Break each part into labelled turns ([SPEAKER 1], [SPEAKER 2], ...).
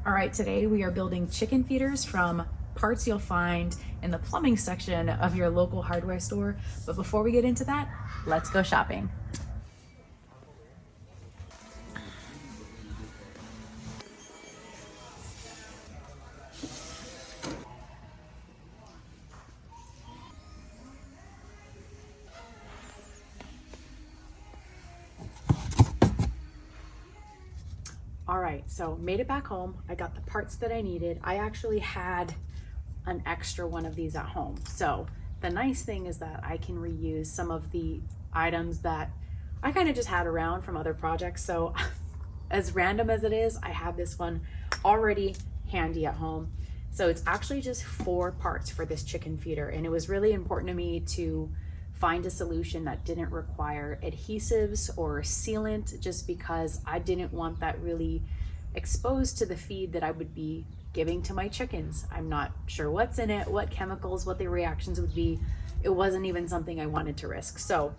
[SPEAKER 1] All right, today we are building chicken feeders from parts you'll find in the plumbing section of your local hardware store. But before we get into that, let's go shopping. All right, so made it back home. I got the parts that I needed. I actually had an extra one of these at home. So the nice thing is that I can reuse some of the items that I kind of just had around from other projects. So as random as it is, I have this one already handy at home. So it's actually just 4 parts for this chicken feeder. And it was really important to me to find a solution that didn't require adhesives or sealant, just because I didn't want that really exposed to the feed that I would be giving to my chickens. I'm not sure what's in it, what chemicals, what the reactions would be. It wasn't even something I wanted to risk. So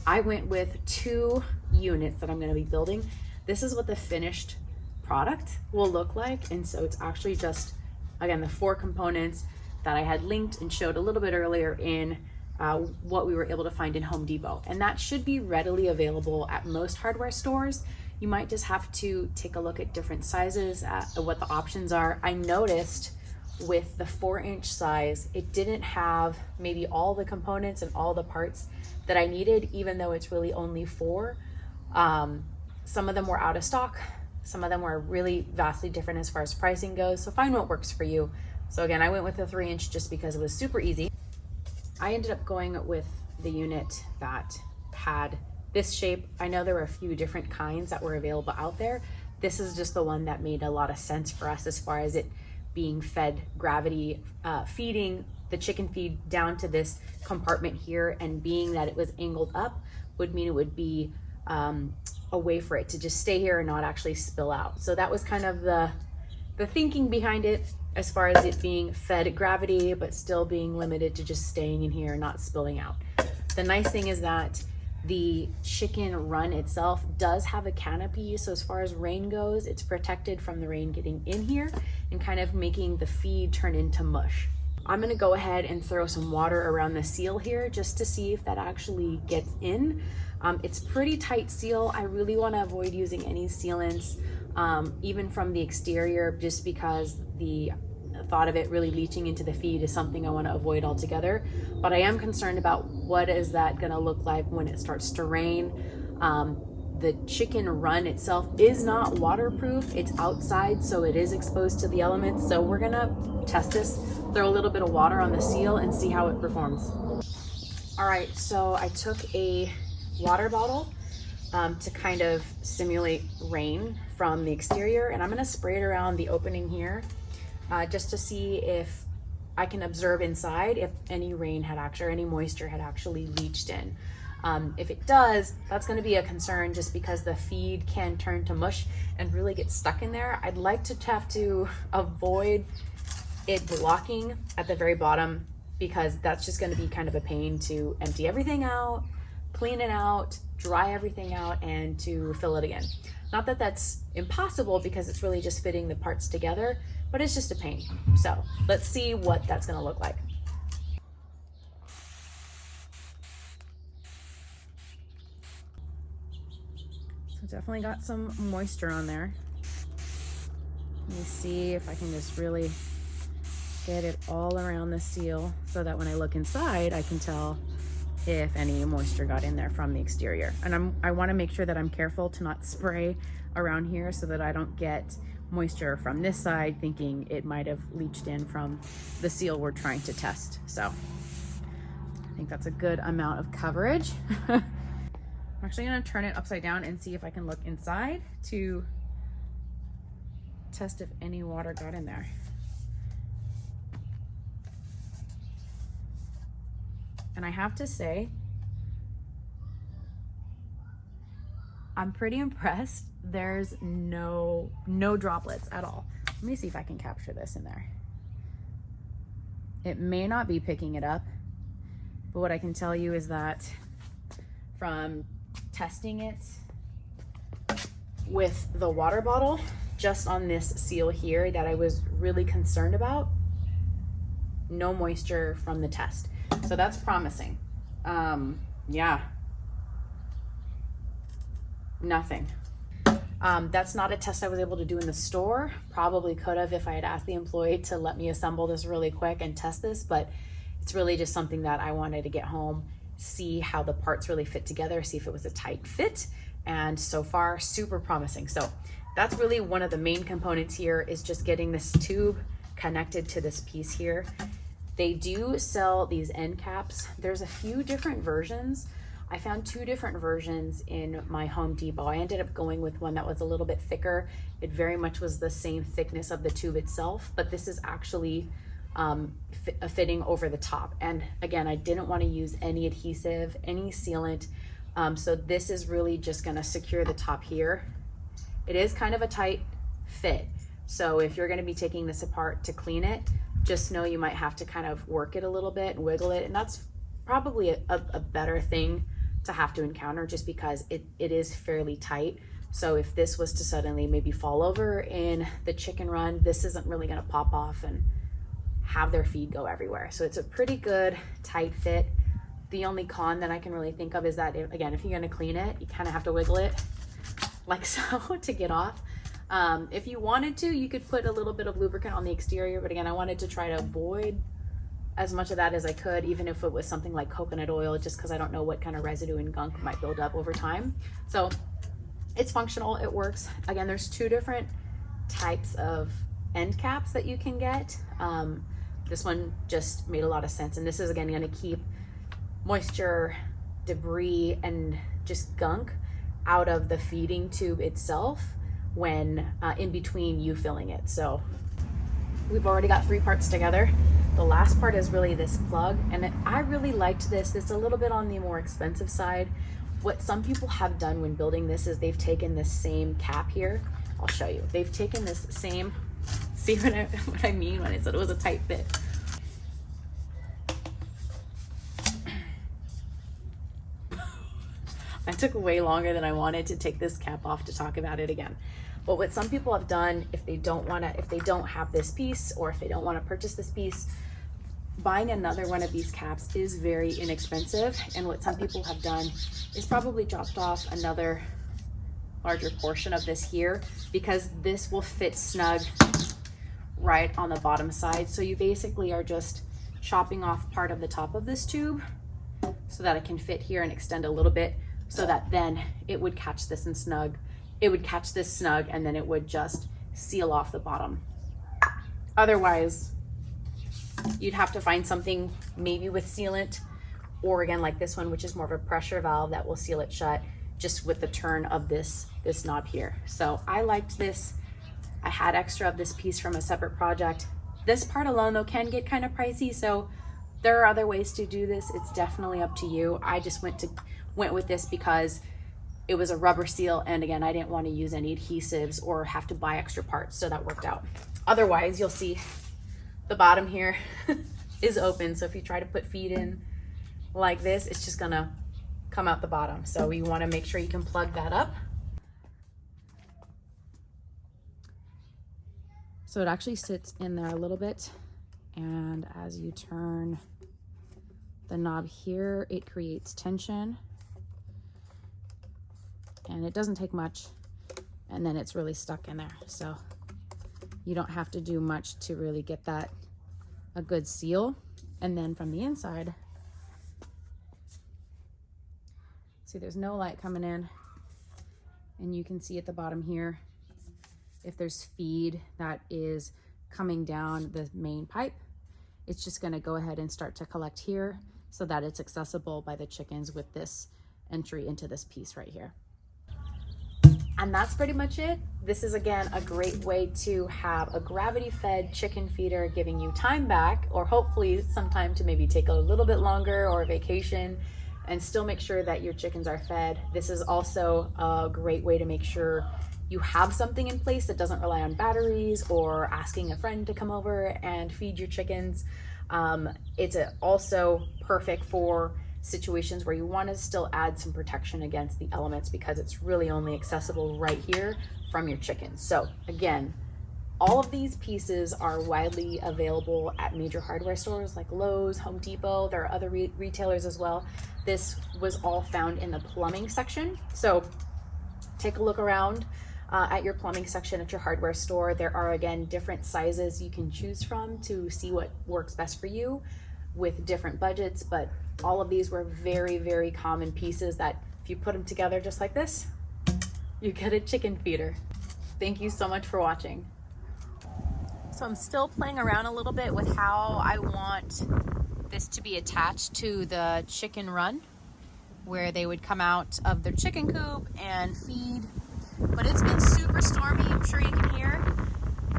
[SPEAKER 1] I went with 2 units that I'm going to be building. This is what the finished product will look like. And so it's actually just, again, the 4 components that I had linked and showed a little bit earlier in what we were able to find in Home Depot. And that should be readily available at most hardware stores. You might just have to take a look at different sizes, at what the options are. I noticed with the 4-inch size, it didn't have maybe all the components and all the parts that I needed, even though it's really only 4. Some of them were out of stock. Some of them were really vastly different as far as pricing goes. So find what works for you. So again, I went with the 3-inch just because it was super easy. I ended up going with the unit that had this shape. I know there were a few different kinds that were available out there. This is just the one that made a lot of sense for us as far as it being fed gravity, feeding the chicken feed down to this compartment here, and being that it was angled up would mean it would be a way for it to just stay here and not actually spill out. So that was kind of the thinking behind it, as far as it being fed gravity, but still being limited to just staying in here and not spilling out. The nice thing is that the chicken run itself does have a canopy. So as far as rain goes, it's protected from the rain getting in here and kind of making the feed turn into mush. I'm gonna go ahead and throw some water around the seal here just to see if that actually gets in. It's pretty tight seal. I really wanna avoid using any sealants, even from the exterior, just because the thought of it really leaching into the feed is something I want to avoid altogether. But I am concerned about what is that going to look like when it starts to rain. The chicken run itself is not waterproof. It's outside, so it is exposed to the elements. So we're gonna test this, throw a little bit of water on the seal and see how it performs. All right, so I took a water bottle to kind of simulate rain from the exterior, and I'm gonna spray it around the opening here just to see if I can observe inside if any rain had actually, or any moisture had actually leached in. If it does, that's gonna be a concern, just because the feed can turn to mush and really get stuck in there. I'd like to have to avoid it blocking at the very bottom, because that's just gonna be kind of a pain to empty everything out, clean it out, dry everything out, and to fill it again. Not that that's impossible, because it's really just fitting the parts together, but it's just a pain. So let's see what that's gonna look like. So definitely got some moisture on there. Let me see if I can just really get it all around the seal so that when I look inside, I can tell if any moisture got in there from the exterior. And I wanna make sure that I'm careful to not spray around here so that I don't get moisture from this side thinking it might have leached in from the seal we're trying to test. So I think that's a good amount of coverage. I'm actually gonna turn it upside down and see if I can look inside to test if any water got in there. And I have to say, I'm pretty impressed. There's no droplets at all. Let me see if I can capture this in there. It may not be picking it up, but what I can tell you is that from testing it with the water bottle, just on this seal here that I was really concerned about, no moisture from the test. So that's promising. Yeah, nothing. That's not a test I was able to do in the store. Probably could have if I had asked the employee to let me assemble this really quick and test this, but it's really just something that I wanted to get home, see how the parts really fit together, see if it was a tight fit, and so far super promising. So that's really one of the main components here, is just getting this tube connected to this piece here. They do sell these end caps. There's a few different versions. I found 2 different versions in my Home Depot. I ended up going with one that was a little bit thicker. It very much was the same thickness of the tube itself, but this is actually a fitting over the top. And again, I didn't want to use any adhesive, any sealant. So this is really just gonna secure the top here. It is kind of a tight fit. So if you're gonna be taking this apart to clean it, just know you might have to kind of work it a little bit and wiggle it. And that's probably a better thing to have to encounter, just because it is fairly tight. So if this was to suddenly maybe fall over in the chicken run, this isn't really gonna pop off and have their feed go everywhere. So it's a pretty good tight fit. The only con that I can really think of is that, again, if you're gonna clean it, you kind of have to wiggle it like so to get off. If you wanted to, you could put a little bit of lubricant on the exterior, but again, I wanted to try to avoid as much of that as I could, even if it was something like coconut oil, just because I don't know what kind of residue and gunk might build up over time. So it's functional, it works. Again, there's 2 different types of end caps that you can get. This one just made a lot of sense, and this is again going to keep moisture, debris, and just gunk out of the feeding tube itself when in between you filling it. So we've already got 3 parts together. The last part is really this plug, and I really liked this. It's a little bit on the more expensive side. What some people have done when building this is they've taken this same cap here. I'll show you. They've taken this same, see what I mean when I said it was a tight fit. I took way longer than I wanted to take this cap off to talk about it again. But what some people have done, if they don't have this piece, or if they don't want to purchase this piece, buying another one of these caps is very inexpensive. And what some people have done is probably dropped off another larger portion of this here, because this will fit snug right on the bottom side. So you basically are just chopping off part of the top of this tube so that it can fit here and extend a little bit, so that then it would catch this and snug. It would catch this snug, and then it would just seal off the bottom. Otherwise, you'd have to find something maybe with sealant, or again, like this one, which is more of a pressure valve that will seal it shut just with the turn of this knob here. So I liked this. I had extra of this piece from a separate project. This part alone though can get kind of pricey, so there are other ways to do this. It's definitely up to you. I just went with this because it was a rubber seal, and again, I didn't want to use any adhesives or have to buy extra parts, so that worked out. Otherwise, you'll see the bottom here is open, so if you try to put feed in like this, it's just gonna come out the bottom. So you want to make sure you can plug that up. So it actually sits in there a little bit, and as you turn the knob here, it creates tension, and it doesn't take much, and then it's really stuck in there. So you don't have to do much to really get that a good seal. And then from the inside, see, there's no light coming in, and you can see at the bottom here if there's feed that is coming down the main pipe. It's just going to go ahead and start to collect here so that it's accessible by the chickens with this entry into this piece right here. And that's pretty much it. This is, again, a great way to have a gravity-fed chicken feeder, giving you time back, or hopefully some time to maybe take a little bit longer or a vacation and still make sure that your chickens are fed. This is also a great way to make sure you have something in place that doesn't rely on batteries or asking a friend to come over and feed your chickens. It's also perfect for situations where you want to still add some protection against the elements, because it's really only accessible right here from your chickens. So again, all of these pieces are widely available at major hardware stores like Lowe's, Home Depot. There are other retailers as well. This was all found in the plumbing section. So take a look around at your plumbing section at your hardware store. There are, again, different sizes you can choose from to see what works best for you with different budgets, but all of these were very, very common pieces that if you put them together just like this, you get a chicken feeder. Thank you so much for watching. So I'm still playing around a little bit with how I want this to be attached to the chicken run, where they would come out of their chicken coop and feed. But it's been super stormy, I'm sure you can hear.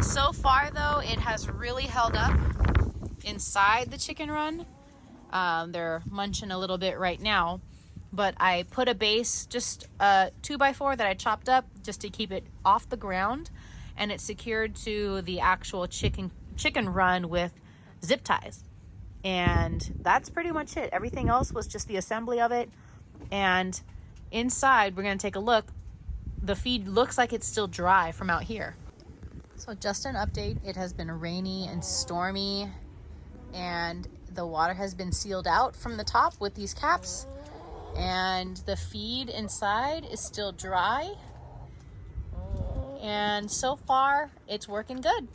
[SPEAKER 1] So far though, it has really held up inside the chicken run. They're munching a little bit right now, but I put a base, just a 2x4 that I chopped up just to keep it off the ground, and it's secured to the actual chicken run with zip ties. And that's pretty much it. Everything else was just the assembly of it. And inside, we're gonna take a look. The feed looks like it's still dry from out here. So just an update, it has been rainy and stormy, and the water has been sealed out from the top with these caps, and the feed inside is still dry. And so far, it's working good.